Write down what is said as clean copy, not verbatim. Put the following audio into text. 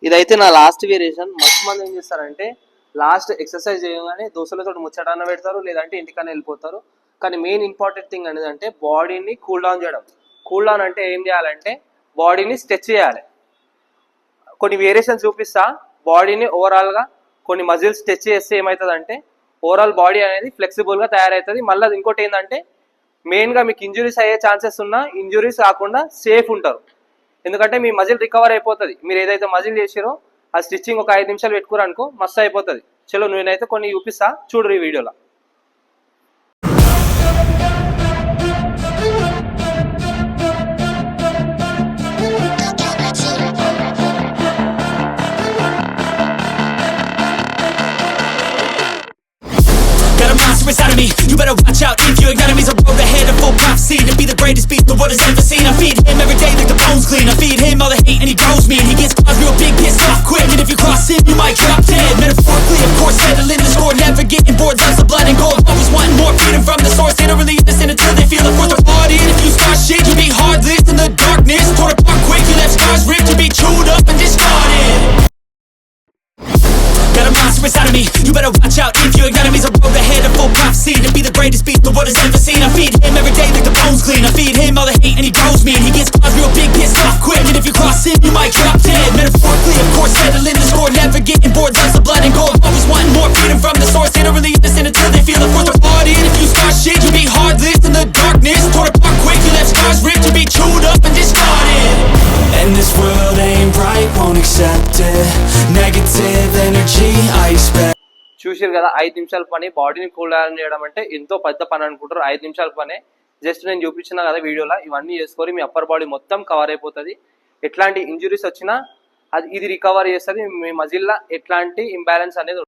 ఇదైతే నా last variation. మస్తు మంది ఏం చేస్తారంటే లాస్ట్ ఎక్సర్సైజ్ చేయగానే దోస్తులతో ముచ్చటన్న పెడతారు, లేదంటే ఇంటికన్నా వెళ్ళిపోతారు. కానీ మెయిన్ ఇంపార్టెంట్ థింగ్ అనేది అంటే బాడీని కూల్ డౌన్ చేయడం. కూల్ డౌన్ అంటే ఏం చేయాలంటే బాడీని స్ట్రెచ్ చేయాలి. కొన్ని వేరియేషన్స్ చూపిస్తా. బాడీని ఓవరాల్గా కొన్ని మజిల్స్ స్ట్రెచ్ చేస్తే ఏమవుతుందంటే ఓవరాల్ బాడీ అనేది ఫ్లెక్సిబుల్గా తయారవుతుంది. మళ్ళీ ఇంకోటి ఏంటంటే మెయిన్గా మీకు ఇంజురీస్ అయ్యే ఛాన్సెస్ ఉన్నా ఇంజురీస్ కాకుండా సేఫ్ ఉంటారు. ఎందుకంటే మీ మజిల్ రికవర్ అయిపోతుంది. మీరు ఏదైతే మజిల్ చేసారో ఆ స్టిచ్చింగ్ ఒక 5 నిమిషాలు పెట్టుకోరు అనుకో మస్తు అయిపోతుంది. చలో నేనైతే కొన్ని చూపిస్తా, చూడరు ఈ వీడియోలో. Inside of me, you better watch out if your enemy's a road ahead of full prophecy to be the greatest beast the world has ever seen. I feed him every day like the bones clean. I feed him all the hate and he grows me. And he gets claws real big, pissed off quick. And if you cross him, you might drop dead. Metaphorically, of course, settling the score, never getting bored. Loves the blood and gold, always wanting more freedom from the source. They don't really listen until they feel it for the part in. If you start shit, you be heartless in the darkness. Torn apart quick, you left scars ripped. You be chewed up and discarded. Got a monster inside of me, you better watch out if your enemy's a road ahead of full prophecy to be the greatest beast the world has ever seen. I feed him every day like the bones clean. I feed him all the hate and he grows me. And he gets claws real big, pissed off quick. And if you cross him, you might drop dead. Metaphorically, of course, settling the score, never getting bored. Loves the blood and gold, always wanting more freedom from the source. They don't really listen until they feel it for the part in. If you start shit, you be heartless in the darkness. Torn apart quick, you left scars ripped. You be chewed up and discarded. And this world ain't right, won't accept it. Negative energy, I expect. చూసారు కదా 5 నిమిషాల పని బాడీని cool down చేయడం అంటే ఎంతో పెద్ద పని అనుకుంటారు. 5 నిమిషాల పనే. జస్ట్ నేను చూపించిన కదా వీడియోలో, ఇవన్నీ చేసుకొని మీ అప్పర్ బాడీ మొత్తం కవర్ అయిపోతుంది. ఎట్లాంటి ఇంజురీస్ వచ్చినా ఇది రికవర్ చేస్తుంది. మీ మజిల్లో ఎట్లాంటి ఇంబ్యాలెన్స్ అనేది